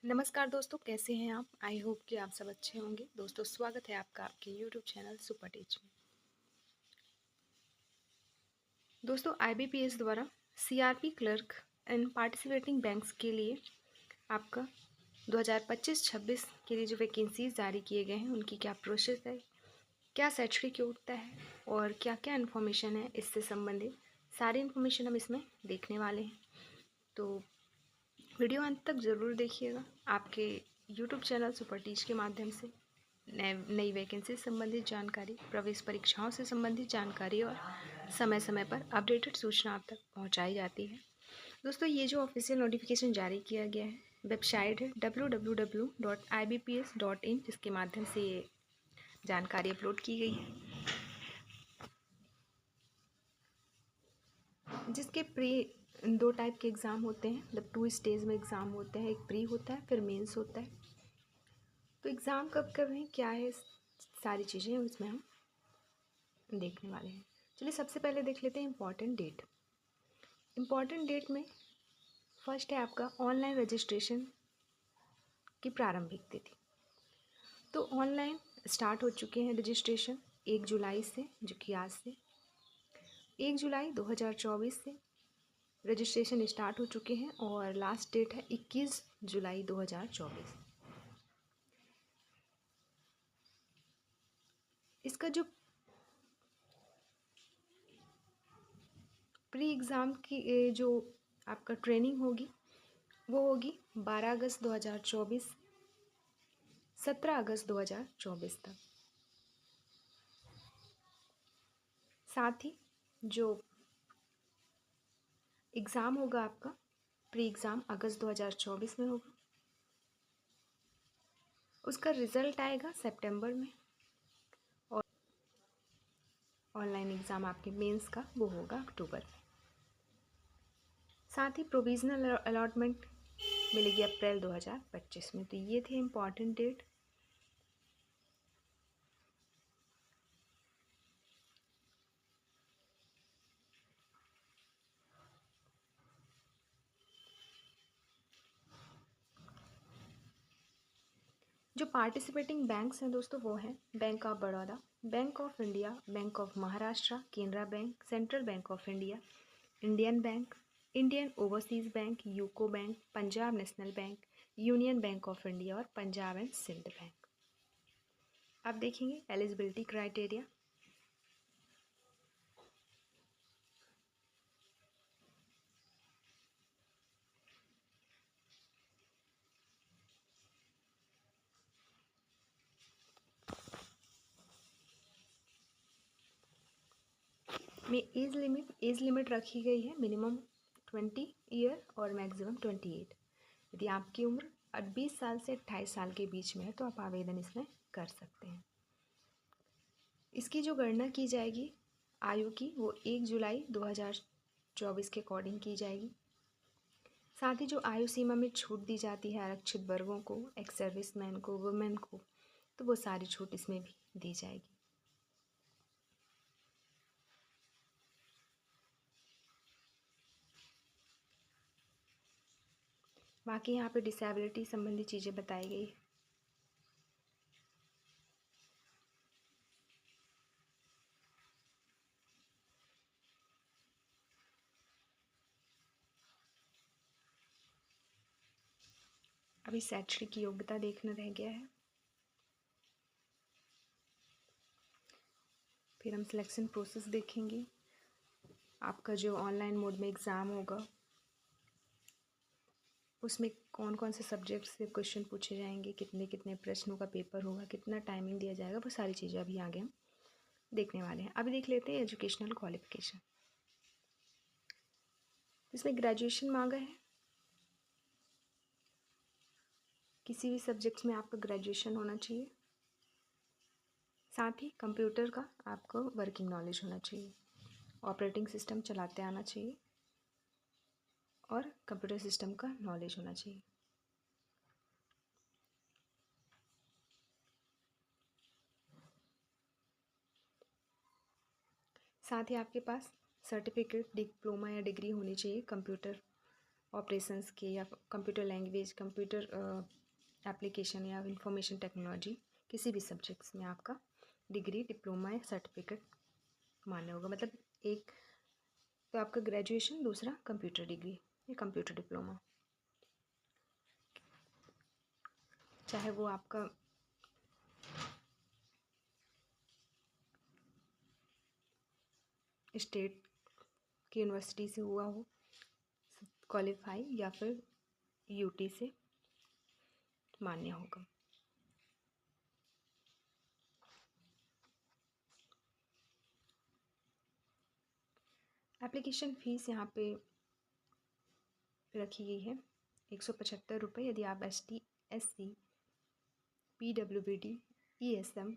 नमस्कार दोस्तों, कैसे हैं आप? आई होप कि आप सब अच्छे होंगे। दोस्तों, स्वागत है आपका आपके यूट्यूब चैनल सुपर टीच में। दोस्तों, आईबीपीएस द्वारा CRP clerk and participating banks के लिए आपका 2025-26 के लिए जो वैकेंसीज जारी किए गए हैं, उनकी क्या प्रोसेस है, क्या शैक्षणिक योग्यता है और क्या क्या इन्फॉर्मेशन है इससे संबंधित सारी इन्फॉर्मेशन हम इसमें देखने वाले हैं। तो वीडियो अंत तक ज़रूर देखिएगा। आपके यूट्यूब चैनल सुपर टीच के माध्यम से नई वैकेंसी से संबंधित जानकारी, प्रवेश परीक्षाओं से संबंधित जानकारी और समय समय पर अपडेटेड सूचना आप तक पहुंचाई जाती है। दोस्तों, ये जो ऑफिशियल नोटिफिकेशन जारी किया गया है, वेबसाइट है www.ibps.in, जिसके माध्यम से ये जानकारी अपलोड की गई है, जिसके दो टाइप के एग्ज़ाम होते हैं। मतलब 2 स्टेज में एग्ज़ाम होते हैं, एक प्री होता है, फिर मेंस होता है। तो एग्ज़ाम कब कब है, क्या है, सारी चीज़ें उसमें हम देखने वाले हैं। चलिए सबसे पहले देख लेते हैं इम्पॉर्टेंट डेट। इम्पॉर्टेंट डेट में फर्स्ट है आपका ऑनलाइन रजिस्ट्रेशन की प्रारंभिक तिथि। तो ऑनलाइन स्टार्ट हो चुके हैं रजिस्ट्रेशन 1 जुलाई से, जो कि आज से 1 जुलाई 2024 से रजिस्ट्रेशन स्टार्ट हो चुके हैं और लास्ट डेट है 21 जुलाई 2024। इसका जो प्री एग्ज़ाम की जो आपका ट्रेनिंग होगी वो होगी 12 अगस्त 2024 17 अगस्त 2024 तक। साथ ही जो एग्ज़ाम होगा आपका प्री एग्ज़ाम अगस्त 2024 में होगा, उसका रिज़ल्ट आएगा सितंबर में और ऑनलाइन एग्ज़ाम आपके मेंस का वो होगा अक्टूबर में। साथ ही प्रोविज़नल अलॉटमेंट मिलेगी अप्रैल 2025 में। तो ये थे इम्पॉर्टेंट डेट। जो पार्टिसिपेटिंग बैंक्स हैं दोस्तों वो हैं bank of Baroda, bank of India, bank of Maharashtra, Canara bank, central bank of India, Indian bank, Indian overseas bank, UCO bank, Punjab national bank, union bank of India और पंजाब एंड सिंध बैंक। अब देखेंगे eligibility criteria. में age limit रखी गई है minimum 20 year और maximum 28। यदि आपकी उम्र 20 साल से 28 साल के बीच में है तो आप आवेदन इसमें कर सकते हैं। इसकी जो गणना की जाएगी आयु की वो 1 जुलाई 2024 के अकॉर्डिंग की जाएगी। साथ ही जो आयु सीमा में छूट दी जाती है आरक्षित वर्गों को, एक्स सर्विसमैन को, वुमेन को, तो वो सारी छूट इसमें भी दी जाएगी। बाकी यहाँ पे डिसेबिलिटी संबंधी चीज़ें बताई गई है। अभी शैक्षणिक योग्यता देखना रह गया है। फिर हम सिलेक्शन प्रोसेस देखेंगे। आपका जो ऑनलाइन मोड में एग्ज़ाम होगा उसमें कौन कौन से सब्जेक्ट से क्वेश्चन पूछे जाएंगे, कितने कितने प्रश्नों का पेपर होगा, कितना टाइमिंग दिया जाएगा, वो सारी चीज़ें अभी आगे हम देखने वाले हैं। अभी देख लेते हैं एजुकेशनल क्वालिफिकेशन। इसमें ग्रेजुएशन मांगा है। किसी भी सब्जेक्ट्स में आपका ग्रेजुएशन होना चाहिए। साथ ही कंप्यूटर का आपको वर्किंग नॉलेज होना चाहिए, ऑपरेटिंग सिस्टम चलाते आना चाहिए और कंप्यूटर सिस्टम का नॉलेज होना चाहिए। साथ ही आपके पास सर्टिफिकेट, डिप्लोमा या डिग्री होनी चाहिए कंप्यूटर ऑपरेशंस के या कंप्यूटर लैंग्वेज, कंप्यूटर एप्लीकेशन या इंफॉर्मेशन टेक्नोलॉजी, किसी भी सब्जेक्ट्स में आपका डिग्री, डिप्लोमा या सर्टिफिकेट मान्य होगा। मतलब एक तो आपका ग्रेजुएशन, दूसरा कंप्यूटर डिग्री या कंप्यूटर डिप्लोमा, चाहे वो आपका स्टेट की यूनिवर्सिटी से हुआ हो क्वालिफाई या फिर यूटी से मान्य होगा। एप्लीकेशन फ़ीस यहाँ पे रखी गई है 175 रुपये यदि आप ST SC PWBD ESM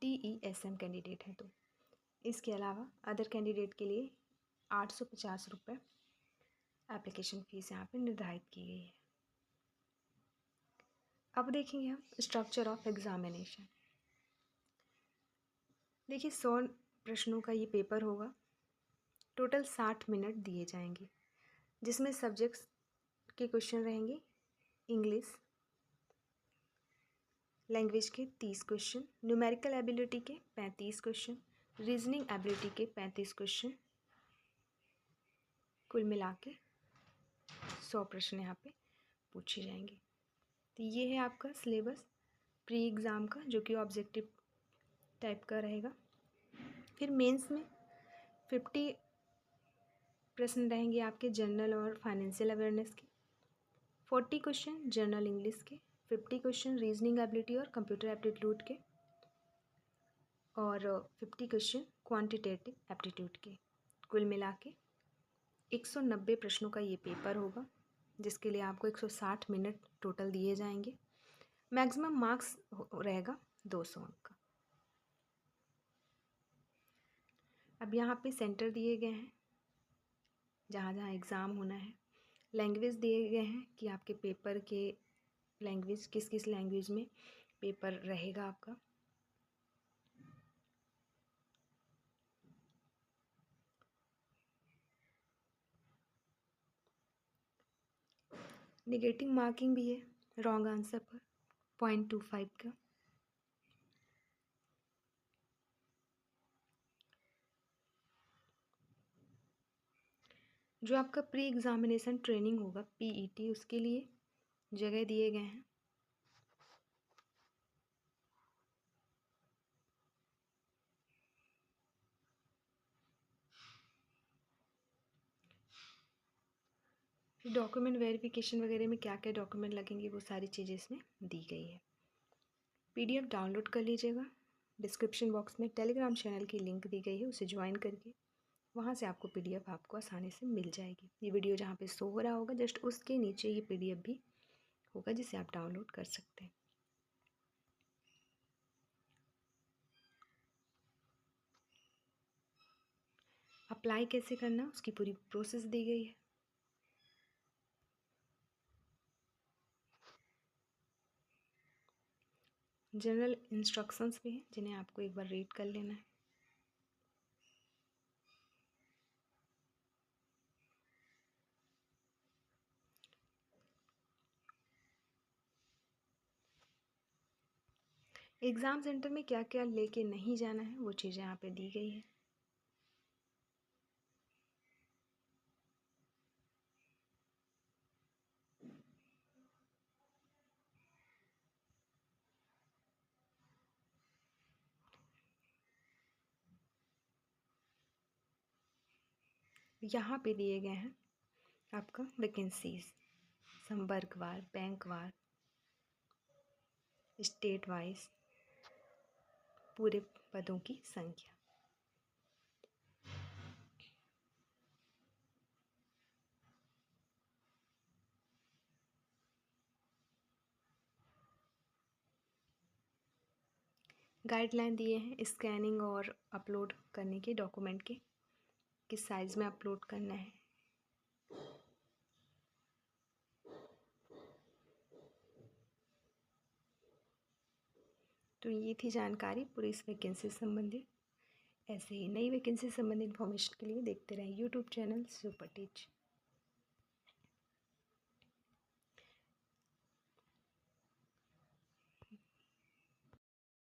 DESM candidate हैं तो। इसके अलावा अदर कैंडिडेट के लिए 850 रुपये एप्लीकेशन फ़ीस यहाँ पे निर्धारित की गई है। अब देखेंगे हम स्ट्रक्चर ऑफ एग्ज़ामिनेशन। देखिए 100 प्रश्नों का ये पेपर होगा। टोटल 60 मिनट दिए जाएंगे, जिसमें सब्जेक्ट्स के क्वेश्चन रहेंगे इंग्लिश लैंग्वेज के 30 क्वेश्चन, न्यूमेरिकल एबिलिटी के 35 क्वेश्चन, रीजनिंग एबिलिटी के 35 क्वेश्चन, कुल मिला के 100 प्रश्न यहाँ पे पूछे जाएंगे। तो ये है आपका सिलेबस प्री एग्ज़ाम का, जो कि ऑब्जेक्टिव टाइप का रहेगा। फिर मेंस में 50 प्रश्न रहेंगे आपके जनरल और फाइनेंशियल अवेयरनेस के, 40 क्वेश्चन जनरल इंग्लिश के, 50 क्वेश्चन रीजनिंग एबिलिटी और कंप्यूटर एप्टीट्यूड के, और 50 क्वेश्चन क्वांटिटेटिव एप्टीट्यूड के। कुल मिला के 190 प्रश्नों का ये पेपर होगा, जिसके लिए आपको 160 मिनट टोटल दिए जाएंगे। मैक्सिमम मार्क्स रहेगा 200 अंक का। अब यहाँ पे सेंटर दिए गए हैं जहाँ जहाँ एग्ज़ाम होना है। लैंग्वेज दिए गए हैं कि आपके पेपर के लैंग्वेज किस किस लैंग्वेज में पेपर रहेगा आपका। नेगेटिव मार्किंग भी है रॉन्ग आंसर पर 0.25 का। जो आपका प्री एग्ज़ामिनेशन ट्रेनिंग होगा PET, उसके लिए जगह दिए गए हैं। डॉक्यूमेंट वेरिफिकेशन वगैरह में क्या क्या डॉक्यूमेंट लगेंगे वो सारी चीज़ें इसमें दी गई है। PDF डाउनलोड कर लीजिएगा। डिस्क्रिप्शन बॉक्स में टेलीग्राम चैनल की लिंक दी गई है, उसे ज्वाइन करके वहाँ से आपको PDF आपको आसानी से मिल जाएगी। ये वीडियो जहाँ पे शो हो रहा होगा जस्ट उसके नीचे ये PDF भी होगा, जिसे आप डाउनलोड कर सकते हैं। अप्लाई कैसे करना उसकी पूरी प्रोसेस दी गई है। जनरल इंस्ट्रक्शंस भी हैं, जिन्हें आपको एक बार रीड कर लेना है। एग्ज़ाम सेंटर में क्या क्या लेके नहीं जाना है वो चीज़ें यहाँ पे दी गई है। यहाँ पे दिए गए हैं आपका वैकेंसीज संवर्गवार, बैंकवार, स्टेट वाइज पूरे पदों की संख्या। गाइडलाइन दिए हैं स्कैनिंग और अपलोड करने के डॉक्यूमेंट के, किस साइज़ में अपलोड करना है। तो ये थी जानकारी पूरी इस वैकेंसी से संबंधित। ऐसे ही नई वैकेंसी से संबंधित इन्फॉर्मेशन के लिए देखते रहें यूट्यूब चैनल सुपर टीच।